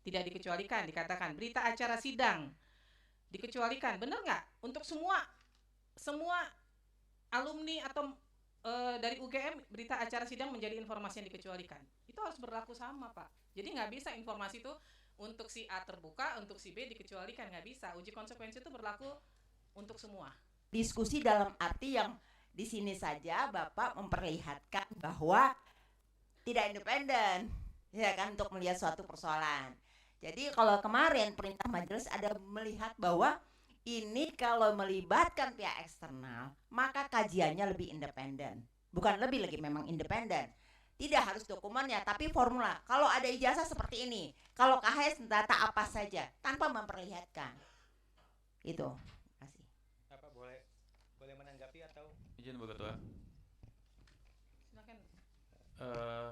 Tidak dikecualikan, dikatakan berita acara sidang dikecualikan, benar nggak? Untuk semua alumni atau dari UGM berita acara sidang menjadi informasi yang dikecualikan. Itu harus berlaku sama, Pak. Jadi nggak bisa informasi itu untuk si A terbuka, untuk si B dikecualikan, nggak bisa. Uji konsekuensi itu berlaku untuk semua. Diskusi dalam arti yang di sini saja Bapak memperlihatkan bahwa tidak independen, ya kan, untuk melihat suatu persoalan. Jadi kalau kemarin perintah majelis ada melihat bahwa ini kalau melibatkan pihak eksternal, maka kajiannya lebih independen. Bukan lebih lagi, memang independen. Tidak harus dokumennya, tapi formula. Kalau ada ijazah seperti ini, kalau KHS data apa saja, tanpa memperlihatkan. Itu. Kasih. Apa boleh boleh menanggapi atau Izin Bu Ketua. Silakan. Eh,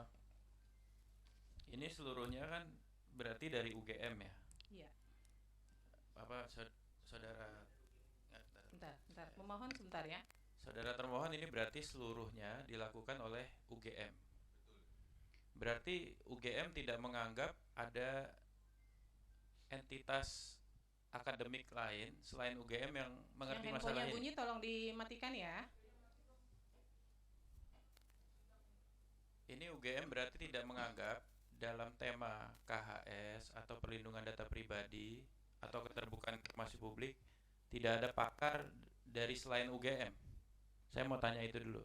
ini seluruhnya kan berarti dari UGM ya. Iya. Apa saudara Bentar. Memohon sebentar ya. Saudara termohon, ini berarti seluruhnya dilakukan oleh UGM. Berarti UGM tidak menganggap ada entitas akademik lain selain UGM yang mengerti Yang masalah handphonenya ini. bunyi tolong dimatikan ya. Ini UGM berarti tidak menganggap dalam tema KHS atau perlindungan data pribadi atau keterbukaan informasi publik tidak ada pakar dari selain UGM. Saya mau tanya itu dulu.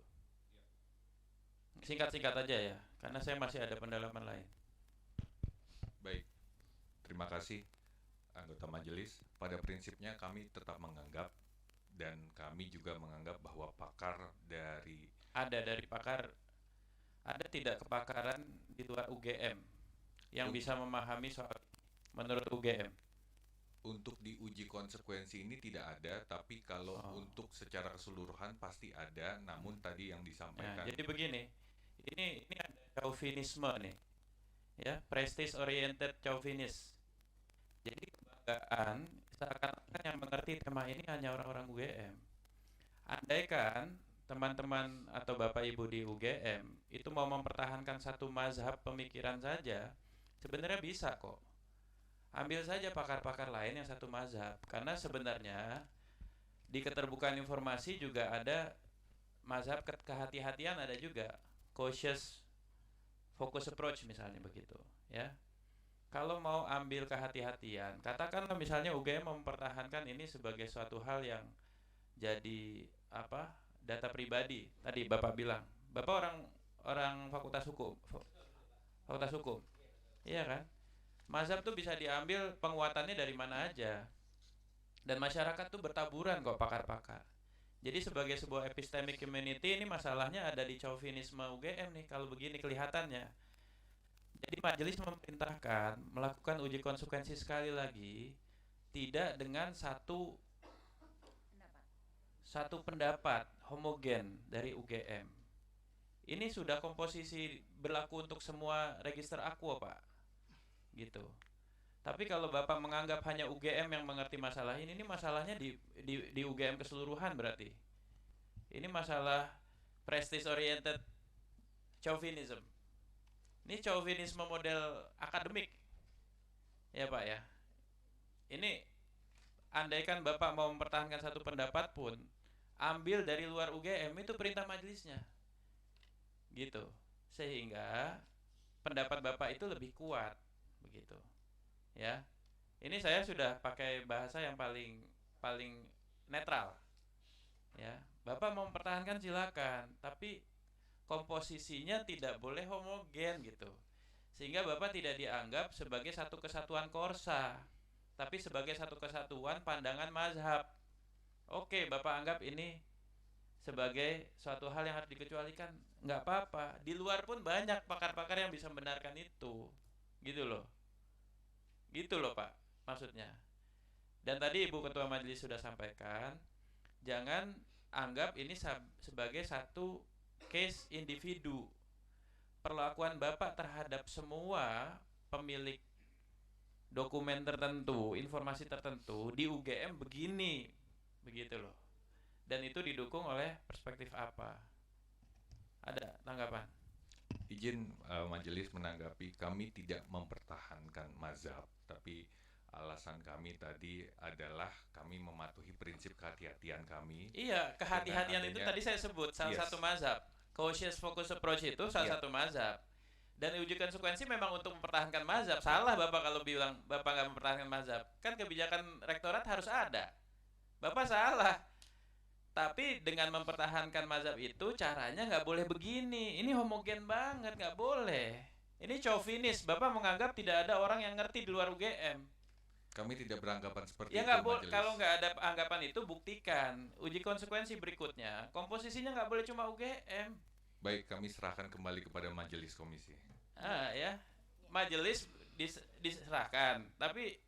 Singkat-singkat aja ya, karena saya masih ada pendalaman lain. Baik, terima kasih anggota majelis. Pada prinsipnya kami tetap menganggap dan kami juga menganggap bahwa pakar dari Pakar, ada tidak kepakaran di luar UGM yang bisa memahami soal menurut UGM? untuk diuji konsekuensi ini tidak ada, tapi kalau untuk secara keseluruhan pasti ada. Namun tadi yang disampaikan. Nah, jadi begini, ini ada chauvinisme nih, ya, prestige oriented chauvinis. Jadi kebanggaan seakan-akan yang mengerti tema ini hanya orang-orang UGM. Andaikan teman-teman atau bapak ibu di UGM itu mau mempertahankan satu mazhab pemikiran saja, sebenarnya bisa kok. Ambil saja pakar-pakar lain yang satu mazhab, karena sebenarnya di keterbukaan informasi juga ada mazhab kehati-hatian, ada juga cautious focus approach misalnya begitu, ya. Kalau mau ambil kehati-hatian, katakanlah misalnya UGM mempertahankan ini sebagai suatu hal yang jadi apa, data pribadi. Tadi Bapak bilang, Bapak orang fakultas hukum, iya kan? Mazhab tuh bisa diambil penguatannya dari mana aja, dan masyarakat tuh bertaburan kok pakar-pakar. Jadi sebagai sebuah epistemic community, ini masalahnya ada di chauvinisme UGM nih kalau begini kelihatannya. Jadi majelis memerintahkan melakukan uji konsekuensi sekali lagi, tidak dengan satu pendapat homogen dari UGM. Ini sudah komposisi berlaku untuk semua register aqua, Pak. Gitu. Tapi kalau Bapak menganggap hanya UGM yang mengerti masalah ini masalahnya di UGM keseluruhan berarti. Ini masalah prestige oriented chauvinism. Ini chauvinisme model akademik. Ya, Pak ya. Ini andaikan Bapak mau mempertahankan satu pendapat pun, ambil dari luar UGM, itu perintah majelisnya. Gitu. Sehingga pendapat Bapak itu lebih kuat, begitu. Ya. Ini saya sudah pakai bahasa yang paling netral. Ya. Bapak mau mempertahankan silakan, tapi komposisinya tidak boleh homogen gitu. Sehingga Bapak tidak dianggap sebagai satu kesatuan korsa, tapi sebagai satu kesatuan pandangan mazhab. Oke, Bapak anggap ini sebagai suatu hal yang harus dikecualikan, nggak apa-apa. Di luar pun banyak pakar-pakar yang bisa membenarkan itu. Gitu loh. Gitu loh, Pak, maksudnya. Dan tadi Ibu Ketua Majelis sudah sampaikan, jangan anggap ini sebagai satu case individu. Perlakuan Bapak terhadap semua pemilik dokumen tertentu, informasi tertentu di UGM begini, begitu loh. Dan itu didukung oleh perspektif apa? Ada tanggapan? Izin majelis menanggapi, kami tidak mempertahankan mazhab, tapi alasan kami tadi adalah kami mematuhi prinsip kehati-hatian kami. Iya, kehati-hatian itu adanya- tadi saya sebut salah Yes. satu mazhab. Cautious focus approach itu salah Iya. satu mazhab. Dan uji konsekuensi memang untuk mempertahankan mazhab. Salah Bapak kalau bilang Bapak nggak mempertahankan mazhab. Kan kebijakan rektorat harus ada. Bapak salah. Tapi dengan mempertahankan mazhab itu caranya nggak boleh begini. Ini homogen banget, nggak boleh. Ini chauvinis. Bapak menganggap tidak ada orang yang ngerti di luar UGM. Kami tidak beranggapan seperti Ya itu nggak boleh. majelis. Kalau nggak ada anggapan itu buktikan. Uji konsekuensi berikutnya. Komposisinya nggak boleh cuma UGM. Baik, kami serahkan kembali kepada majelis komisi. Ya, majelis diserahkan, tapi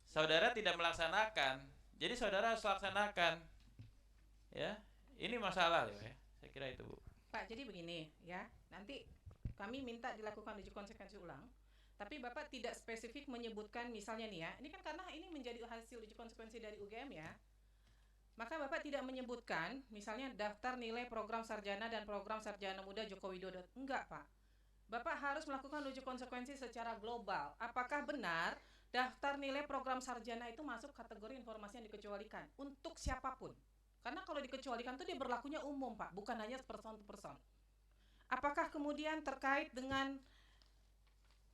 saudara tidak melaksanakan. Jadi saudara harus laksanakan. Ya, ini masalah loh ya. Saya kira itu, Bu. Pak, jadi begini ya, nanti kami minta dilakukan uji konsekuensi ulang, tapi Bapak tidak spesifik menyebutkan misalnya nih ya, ini kan karena ini menjadi hasil uji konsekuensi dari UGM ya, maka Bapak tidak menyebutkan misalnya daftar nilai program sarjana dan program sarjana muda Joko Widodo. Enggak, Pak. Bapak harus melakukan uji konsekuensi secara global. Apakah benar daftar nilai program sarjana itu masuk kategori informasi yang dikecualikan untuk siapapun? Karena kalau dikecualikan itu dia berlakunya umum, Pak, bukan hanya person to person. Apakah kemudian terkait dengan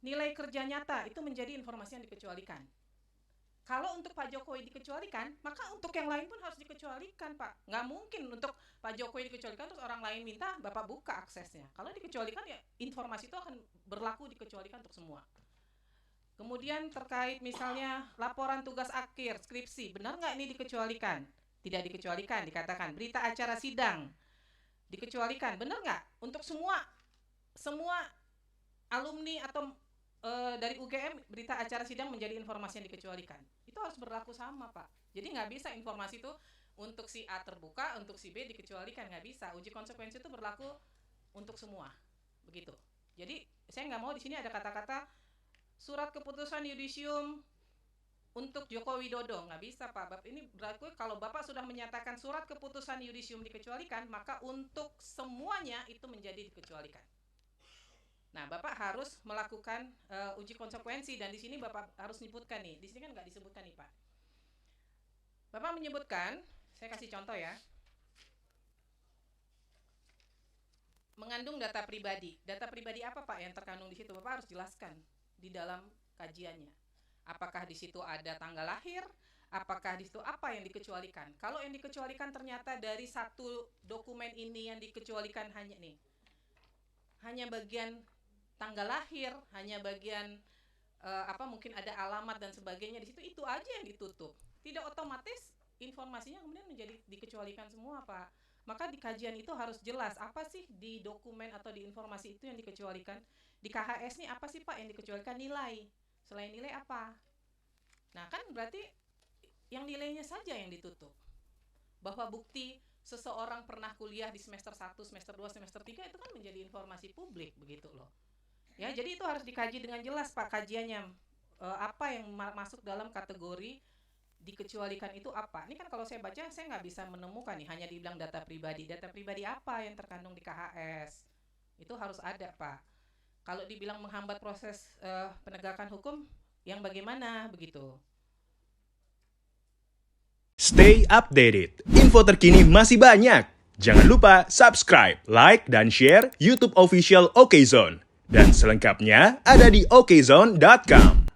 nilai kerja nyata itu menjadi informasi yang dikecualikan? Kalau untuk Pak Jokowi dikecualikan, maka untuk yang lain pun harus dikecualikan, Pak. Nggak mungkin untuk Pak Jokowi dikecualikan terus orang lain minta Bapak buka aksesnya. Kalau dikecualikan ya informasi itu akan berlaku dikecualikan untuk semua. Kemudian terkait misalnya laporan tugas akhir, skripsi, benar nggak ini dikecualikan? Tidak dikecualikan, dikatakan berita acara sidang dikecualikan, benar nggak? Untuk semua alumni atau dari UGM berita acara sidang menjadi informasi yang dikecualikan. Itu harus berlaku sama, Pak. Jadi nggak bisa informasi itu untuk si A terbuka, untuk si B dikecualikan, nggak bisa. Uji konsekuensi itu berlaku untuk semua, begitu. Jadi saya nggak mau di sini ada kata-kata surat keputusan yudisium untuk Joko Widodo, nggak bisa, Pak. Bapak ini berlaku kalau Bapak sudah menyatakan surat keputusan yudisium dikecualikan, maka untuk semuanya itu menjadi dikecualikan. Nah, Bapak harus melakukan uji konsekuensi dan di sini Bapak harus menyebutkan nih. Di sini kan nggak disebutkan nih, Pak. Bapak menyebutkan, saya kasih contoh ya. Mengandung data pribadi. Data pribadi apa, Pak, yang terkandung di situ? Bapak harus jelaskan di dalam kajiannya. Apakah di situ ada tanggal lahir? Apakah di situ apa yang dikecualikan? Kalau yang dikecualikan ternyata dari satu dokumen ini yang dikecualikan hanya bagian tanggal lahir, hanya bagian mungkin ada alamat dan sebagainya di situ, itu aja yang ditutup. Tidak otomatis informasinya kemudian menjadi dikecualikan semua, Pak. Maka di kajian itu harus jelas apa sih di dokumen atau di informasi itu yang dikecualikan. Di KHS nih apa sih, Pak, yang dikecualikan? Nilai. Selain nilai apa? Nah, kan berarti yang nilainya saja yang ditutup. Bahwa bukti seseorang pernah kuliah di semester 1, semester 2, semester 3 itu kan menjadi informasi publik, begitu loh. Ya, jadi itu harus dikaji dengan jelas, Pak, kajiannya. Apa yang masuk dalam kategori dikecualikan itu apa? Ini kan kalau saya baca saya nggak bisa menemukan nih, hanya dibilang data pribadi. Data pribadi apa yang terkandung di KHS? Itu harus ada, Pak. Kalau dibilang menghambat proses penegakan hukum, yang bagaimana begitu? Stay updated. Info terkini masih banyak. Jangan lupa subscribe, like, dan share YouTube official OKZone. Dan selengkapnya ada di okezone.com.